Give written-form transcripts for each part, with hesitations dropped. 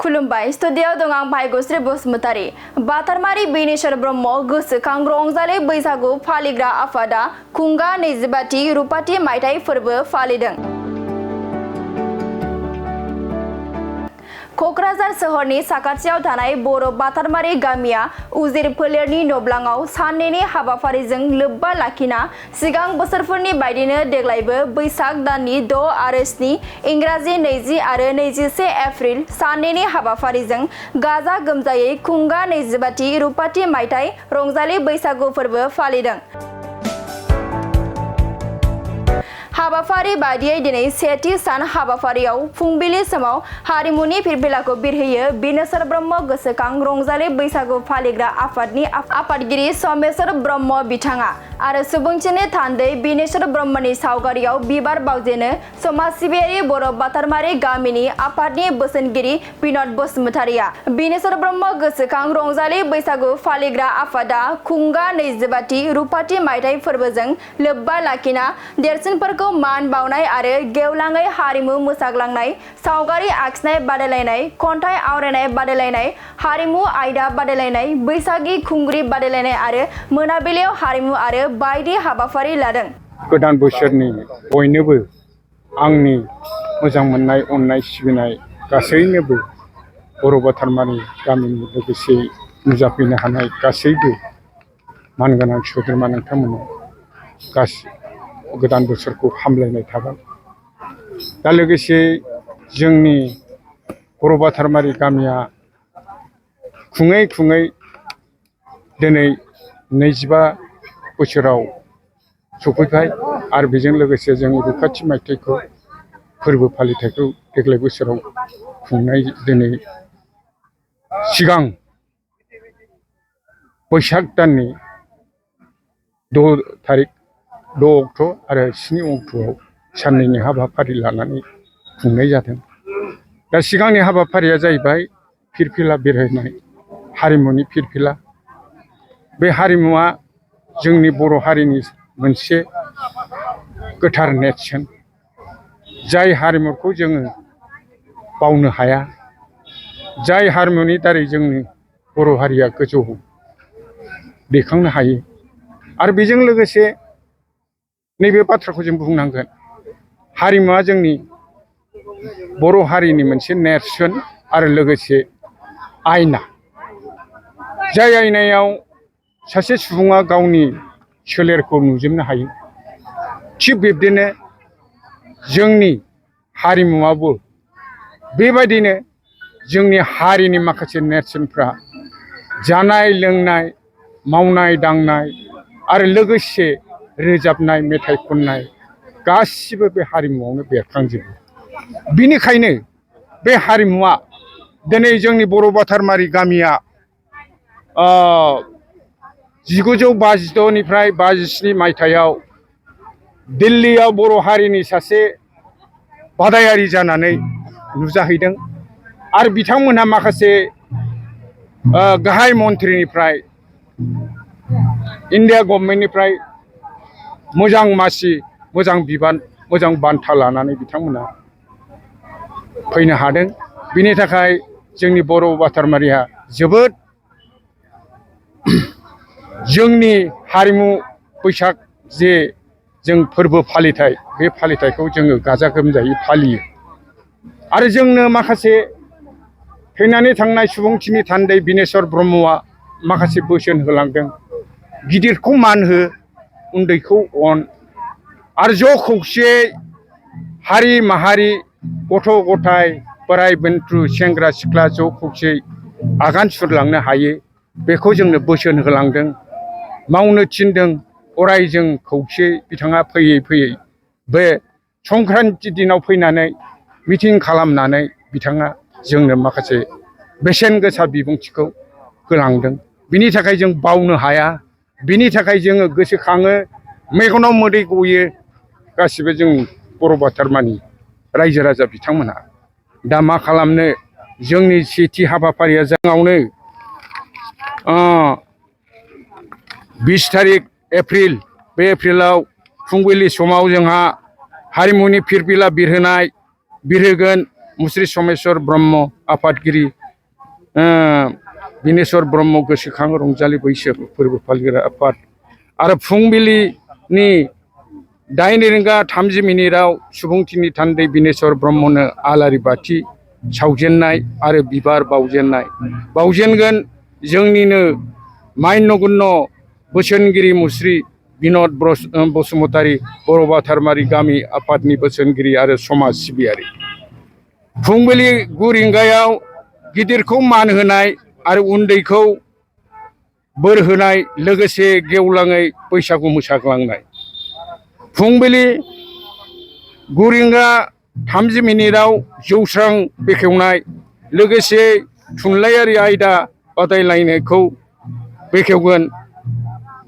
खुलुमबाय स्टुडियाव दं आं भाग्यश्री बसुमतारी। बातारमारि बिनेश्वर ब्रह्म गोसोखां रंजालि बैसागु फालिग्रा आफादा खुंगा 25थि रुपाथि मायथाइ फोरबो फालिदों। कक्राझार सोहोरनि साखाथियाव थानाय बर' बातारमारि गामिया उजिर फोलेरनि नब्लाङाव साननैनि हाबाफारिजों लोब्बा लाखिना सिगां बोसोरफोरनि बायदिनो देग्लायबो बैसाग दाननि 6 आरो 7 इंराजि 20 आरो 21 एप्रिल साननैनि हाबाफारिजों गाजा गोमजायै खुंगा 25थि रुपाथि मायथाइ रंजालि बैसागु फोरबो फालिदों। हाबाफारि बायदियै दिनै सेथि सान हाबाफारियाव फुंबिलि समाव हारिमुनि फिरफिलाखौ बिरहोयो बिनेश्वर ब्रह्म गोसोखां रंजालि बैसागु फालिग्रा आफादनि आफादगिरि सोमेश्वर ब्रह्म बिथाङा आरो सुबुंथिनि थान्दै बिनेश्वर ब्रह्मनि सावगारियाव बिबार बावजेनो समाज सिबियारि बर' बातारमारि गामिनि आफादनि बोसोनगिरि बिनोद बसुमतारिया। बिनेश्वर ब्रह्म गोसोखां रंजालि बैसागु फालिग्रा आफादा खुंगा 25थि रुपाथि मायथाइ फोरबोजों लोब्बा लाखिना देरसिनफोरखौ मान बावनाय आरो गेवलाङै हारिमु मोसाग्लांनाय, सावगारि आखिनाय बादायलायनाय, खन्थाइ आवरायनाय बादायलायनाय, हारिमु आयदा बादायलायनाय, बैसागि खुंग्रि बादायलायनाय आरो मोनाबिलियाव हारिमु आरो बायदि हाबाफारि लादों। गोदान बोसोरनि बयनोबो आंनि मोजां मोननाय अननाय सिबिनाय गासैनोबो बर' बातारमारि गामिनि लोगोसे नुजाफैनो हानाय गासैबो मानगोनां सोद्रोमा नोंथांमोननो गोदान बोसोरखौ हामलायनाय थाबाय। दा लोगोसे जोंनि बर' बातारमारि गामिया खुङै खुङै दिनै 25 बोसोराव सफैबाय आरो बेजों लोगोसे जों रुपाथि मायथाइखौ फोरबो फालिथायखौ देग्लाय बोसोराव खुंनाय दिनै सिगां बैसाग दाननि 6 अक्ट' आरो 7 अक्ट'आव साननैनि हाबाफारि लानानै खुंनाय जादों। दा सिगांनि हाबाफारिया जाहैबाय फिरफिला बिरहोनाय, हारिमुनि फिरफिला। बे हारिमुवा जोंनि बर' हारिनि मोनसे गोथार नेरसोन, जाय हारिमुखौ जोङो बावनो हाया, जाय हारिमुनि दारै जोंनि बर' हारिया गोजौ दैखांनो हायो। आरो बेजों लोगोसे नैबे बाथ्राखौ जों बुंनांगोन, हारिमुवा जोंनि बर' हारिनि मोनसे नेरसोन आरो लोगोसे आयना, जाय आयनायाव सासे सुबुङा गावनि सोलेरखौ नुजोबनो हायो। थिग बिब्दिनो जोंनि हारिमुवाबो बेबायदिनो जोंनि हारिनि माखासे नेरसोनफ्रा जानाय लोंनाय, मावनाय दांनाय आरो लोगोसे रोजाबनाय, मेथाइ खननाय गासिबो बे हारिमुआवनो बेरखांजोबो। बिनिखायनो बे हारिमुवा दिनै जोंनि बर' बातारमारि गामिया 1952 निफ्राय 57 मायथाइयाव दिल्लीयाव बर' हारिनि सासे बादायारि जानानै नुजाहैदों आरो बिथांमोनहा माखासे गाहाय मन्थ्रिनिफ्राय, इन्डिया गभर्नमेन्टनिफ्राय मोजां मासि, मोजां बिबान, मोजां बान्था लानानै बिथांमोना फैनो हादों। बिनि थाखाय जोंनि बर' बातारमारिया जोबोद जोंनि हारिमु बैसाग जे जों फोरबो फालिथाय, बे फालिथायखौ जोङो गाजा गोमजायै फालियो। आरो जोंनो माखासे थैनानै थांनाय सुबुंथिनि थान्दै बिनेश्वर ब्रह्मआ माखासे बोसोन होलांदों। गिदिरखौ मान हो, उन्दैखौ अन, आरो ज' खौसेयै हारि माहारि, गथ' गथाय, बोराइ बेन्थु, सेंग्रा सिख्ला ज' खौसेयै आगान सुरलांनो हायो, बेखौ जोंनो बोसोन होलांदों, मावनो थिनदों। अराय जों खौसेयै बिथाङा फैयै फैयै बे संक्रान्ति दिनाव फैनानै मिटिं खालामनानै बिथाङा जोंनो माखासे बेसेन गोसा बिबुंथिखौ होलांदों। बिनि थाखाय जों बावनो हाया, बिनि थाखाय जोङो गोसोखाङो, मेगनाव मोदै गयो गासिबो जों बर' बातारमारि रायजो राजा बिथांमोनहा। दा मा खालामनो, जोंनि सेथि हाबाफारिया जोंनावनो 20 तारिख एप्रिल, बे एप्रिलाव फुंबिलि समाव जोंहा हारिमुनि फिरफिला बिरहोगोन मुस्रि सोमेश्वर ब्रह्म आफादगिरि बिनेश्वर ब्रह्म गोसोखां रंजालि बैसागु फोरबो फालिग्रा आफाद आरो फुंबिलिनि 8:30 सुबुंथिनि थान्दै बिनेश्वर ब्रह्मनो आलारि बाथि सावजेननाय आरो बिबार बावजेनगोन जोंनिनो मान्यगुण्य बोसोनगिरि मुस्रि बिनद बसुमतारी बर' बाथारमारि गामि आफादनि बोसोनगिरि आरो समाज सिबियारि फुंबिलि 9 रिंगायाव गिदिरखौ मान होनाय आरो उन्दैखौ बोर होनाय लोगोसे गेवलाङै बैसागु मोसाग्लांनाय फुंबिलि 9:30 जौस्रां बेखेवनाय लोगोसे थुनलाइयारि आयदा बादायलायनायखौ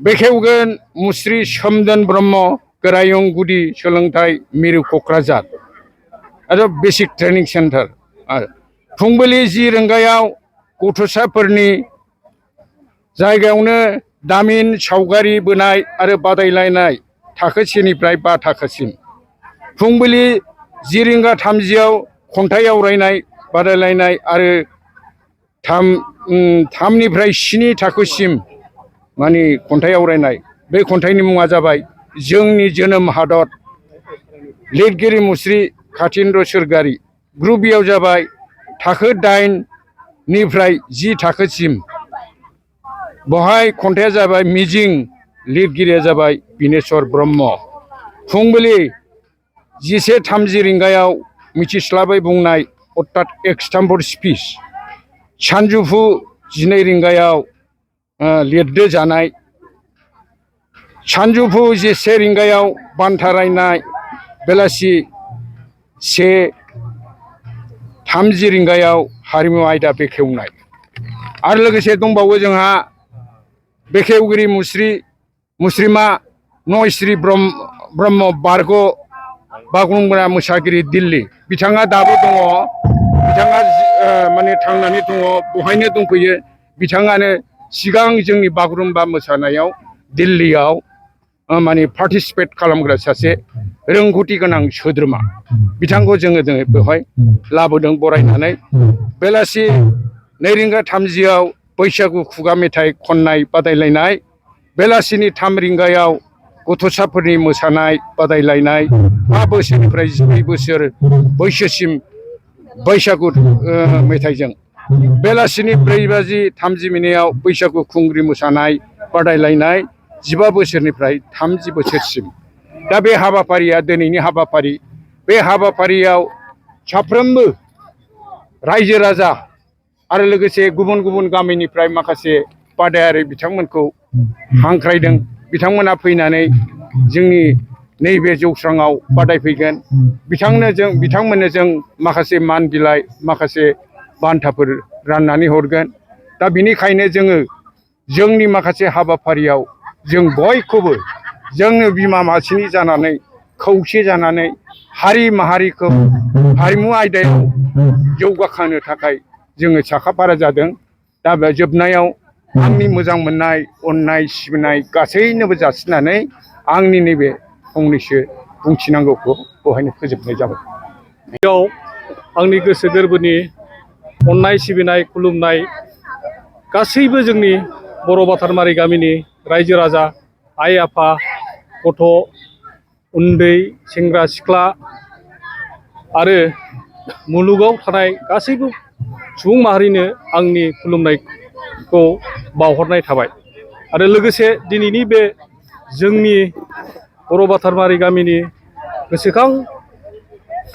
बेखेवगोन मुस्रि सोमदोन ब्रह्म गोरायुं गुदि सोलोंथाइ मिरु क'क्राझार आरो बेसिक ट्रेनिं सेन्टार आरो फुंबिलि 10 रिंगायाव गथ'साफोरनि जायगायावनो दामिन सावगारि बोनाय आरो बादायलायनाय थाखो 1निफ्राय 5 थाखोसिम फुंबिलि 10:30 खन्थाइ आवरायनाय बादायलायनाय आरो 3निफ्राय 7 थाखोसिम माने खन्थाइ आवरायनाय बे खन्थाइनि मुङा जाबाय जोंनि जोनोम हादर लिरगिरि मुस्रि कातिन्द्र सोरगारि ग्रुप बियाव जाबाय थाखो 8निफ्राय 10 थाखोसिम बहाय खन्थाइया जाबाय मिजिं लिरगिरिया जाबाय बिनेश्वर ब्रह्म फुंबिलि 11:30 मिथिस्लाबै बुंनाय अर्थात एक्सटाम्पर स्पिच सानजौफु 12 रिंगायाव लिरदो जानाय सानजौफु 1 रिंगायाव बान्था रायनाय बेलासि 1:30 रिंगायाव हारिमु आयदा बेखेवनाय आरो लोगोसे दंबावो जोंहा बेखेवगिरि मुस्रिमा नयश्री ब्रह्म बारग' बागुरुम्बा मोसागिरि दिल्ली बिथाङा दाबो दङ बिथाङा माने थांनानै दङ बहायनो दंफैयो बिथाङानो सिगां जोंनि बागुरुम्बा मोसानायाव दिल्लीयाव माने पार्टिसिपेट खालामग्रा सासे रोंगौथि गोनां सोद्रोमा बिथांखौ जोङो बेवहाय लाबोदों बरायनानै बेलासि 2:30 बैसागु खुगा मेथाइ खननाय बादायलायनाय बेलासिनि 3 रिंगायाव गथ'साफोरनि मोसानाय बादायलायनाय 5 बोसोरनिफ्राय 12 बोसोर बैसोसिम बैसागु मेथाइजों बेलासिनि 4:30 बैसागु खुंग्रि मोसानाय बादायलायनाय 15 बोसोरनिफ्राय 30 बोसोरसिम दा बे हाबाफारिया दिनैनि हाबाफारि बे हाबाफारियाव साफ्रोमबो रायजो राजा आरो लोगोसे गुबुन गुबुन गामिनिफ्राय माखासे बादायारि बिथांमोनखौ हांख्रायदों बिथांमोना फैनानै जोंनि नैबे जौस्राङाव बादायफैगोन बिथांमोननो जों माखासे मान बिलाइ माखासे बान्थाफोर राननानै हरगोन दा बिनिखायनो जोङो जोंनि माखासे हाबाफारियाव जों बयखौबो जोंनो बिमा मासेनि जानानै खौसे जानानै हारि माहारिखौ हारिमु आयदायाव जौगाखांनो थाखाय जोङो साखाफारा जादों दा बे जोबनायाव आंनि मोजां मोननाय अननाय सिबिनाय गासैनोबो जासिनानै आंनि नैबे फंनैसो बुंथिनांगौखौ बेवहायनो फोजोबनाय जाबाय। बेयाव आंनि गोसो गोरबोनि अननाय सिबिनाय खुलुमनाय गासैबो जोंनि बर' बाथारमारि गामिनि रायजो राजा आइ आफा गथ' उन्दै सेंग्रा सिख्ला आरो मुलुगाव थानाय गासैबो सुबुं माहारिनो आंनि खुलुमनायखौ बावहरनाय थाबाय आरो लोगोसे दिनैनि बे जोंनि बर' बाथारमारि गामिनि गोसोखां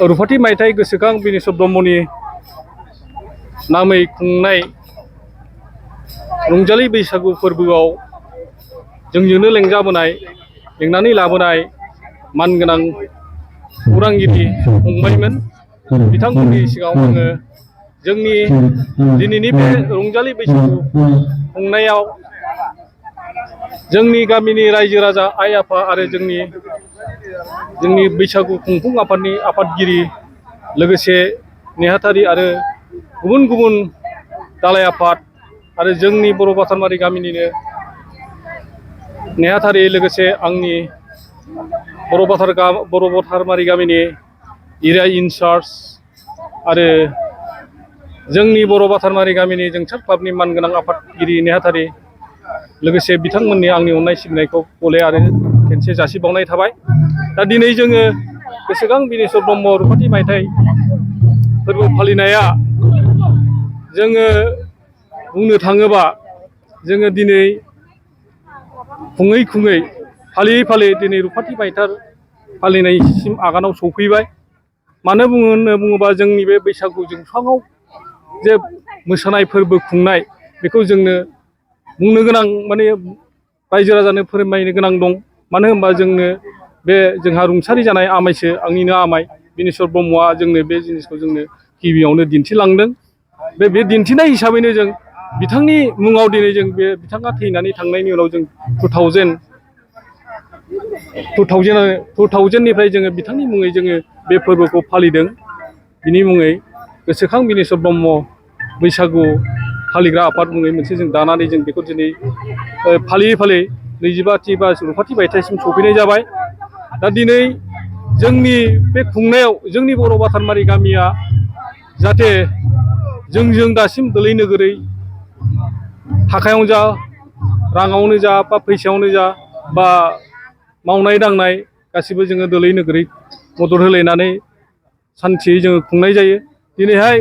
रुफाथि मायथाइ गोसोखां बिनेश्वर ब्रह्मनि नामै खुंनाय रंजालि बैसागु फोरबोआव जोंजोंनो लेंनानै लाबोनाय मानगोनां खौरांगिरि फंबायमोन बिथांमोननि सिगाङाव आङो जोंनि दिनैनि बे रंजालि बैसागु खुंनायाव जोंनि गामिनि रायजो राजा आइ आफा आरो जोंनि बैसागु खुंफुं आफादनि आफादगिरि लोगोसे नेहाथारि आरो गुबुन गुबुन दालाइ आफाद आरो जोंनि बर' बाथारमारि गामिनिनो नेहाथारि लोगोसे आंनि बर' बाथारमारि गामिनि एरिया इनचार्ज आरो जोंनि बर' बाथारमारि गामिनि जोंसार क्लाबनि मानगोनां आफादगिरि नेहाथारि लोगोसे बिथांमोननि आंनि अननाय सिबिनायखौ गले आरो खेनसे जासिबावनाय थाबाय। दा दिनै जोङो गोसोखां बिनेस्वर ब्रह्म रुफाथि मायथाइ फोरबो फालिनाया जोङो बुंनो थाङोबा जोङो दिनै खुङै खुङै फालियै फालियै दिनै रुफाथि मायथाइ फालिनायसिम आगानाव सौफैबाय। मानो होनना बुङोबा जोंनि बे बैसागु जौस्राङाव जे मोसानाय फोरबो खुंनाय बेखौ जोंनो बुंनो गोनां माने रायजो राजानो फोरमायनो गोनां दं। मानो होनबा जोंनो बे जोंहा रुंसारि जानाय आमाइसो आंनिनो आमाइ बिनेस्वर ब्रह्मआ जोंनो बे जिनिसखौ जोंनो गिबियावनो दिन्थिलांदों। बे दिन्थिनाय हिसाबैनो जों बिथांनि मुङाव दिनै जों बे बिथाङा थैनानै थांनायनि उनाव जों 2000निफ्राय जोङो बिथांनि मुङै जोङो बे फोरबोखौ फालिदों। बिनि मुङै गोसोखां बिनेस्वर ब्रह्म बैसागु फालिग्रा आफाद मुङै मोनसे जों दानानै जों बेखौ दिनै फालियै फालियै 25थि बा रुफाथि मायथाइसिम सफैनाय जाबाय। दा दिनै जोंनि बे खुंनायाव जोंनि बर' बाथारमारि गामिया जाहाथे जोंजों दासिम गोलै नोगोरै थाखायावनो जा राङावनो जा बा फैसायावनो जा बा मावनाय दांनाय गासिबो जोङो दोलै नोगोरै मदद होलायनानै सान्थियै जोङो खुंनाय जायो। दिनैहाय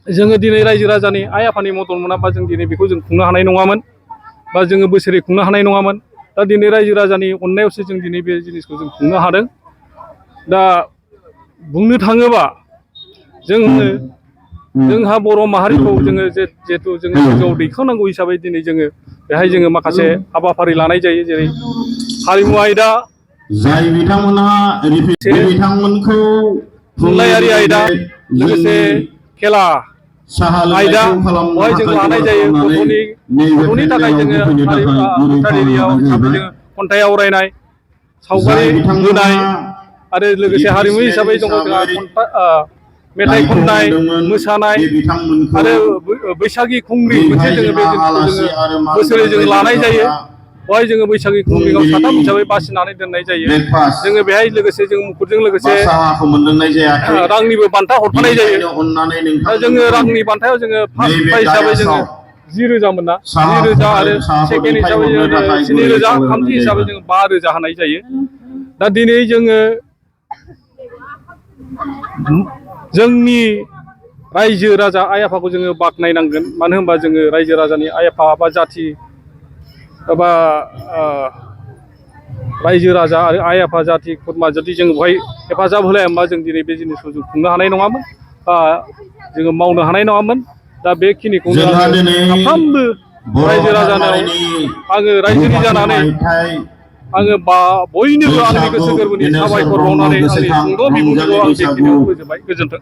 जोङो दिनै रायजो राजानि आइ आफानि मदद मोनाबा जों दिनै बेखौ जों खुंनो हानाय नङामोन बा जोङो बोसोरै खुंनो हानाय नङामोन। दा दिनै रायजो राजानि अननायावसो जों दिनै बे जिनिसखौ जों खुंनो हादों। दा बुंनो थाङोबा जोंहा बर' माहारिखौ जोङो जिहेथु जोङो गोजौआव दैखांनांगौ हिसाबै दिनै जोङो बेहाय जोङो माखासे हाबाफारि लानाय जायो। जेरै हारिमु आयदा, जाय बिथांमोनहा बिथांमोनखौ थुनलाइयारि आयदा, लोगोसे खेला आयदा बेवहाय जों लानाय जायो। गथ'नि थाखाय जोङो आफादारियाव हिसाबै जोङो खन्थाइ आवरायनाय, सावगारि बोनाय आरो लोगोसे हारिमु हिसाबै दङ जोंहा मेथाइ खननाय, मोसानाय आरो बैसागि खुंग्रि मोनसे जोङो बे जिनिसखौ जोङो बोसोरै जों लानाय जायो। बेवहाय जोङो बैसागि खुंग्रियाव साथाम हिसाबै बासिनानै दोननाय जायो। जोङो बेहाय लोगोसे जों मुफुरजों लोगोसे रांनिबो बान्था हरफानाय जायो। दा जोङो रांनि बान्थायाव जोङो फार्स्ट प्राइज हिसाबै जोङो 10,000 मोना 10,000 आरो सेकेन्ड हिसाबै जोङो 7,000, थामथि हिसाबै जोङो 5,000 होनाय जायो। दा दिनै जोङो जोंनि रायजो राजा आइ आफाखौ जोङो बाख्नायनांगोन। मानो होनबा जोङो रायजो राजानि आइ आफा बा जाथि बा रायजो राजा आरो आइ आफा जाथि खुरमा जुदि जों बेवहाय हेफाजाब होलायामोनबा जों दिनै बे जिनिसखौ जों खुंनो हानाय नङामोन बा जोङो मावनो हानाय नङामोन। दा बेखिनिखौनो आङो साफ्रोमबो रायजो राजानाव आङो रायजोनि जानानै आङो बयनोबो आंनि गोसो गोरबोनि साबायखर बावनानै आंनि सुंद' बिबुंथिखौ आं बेखिनियाव फोजोबबाय। गोजोन्थों।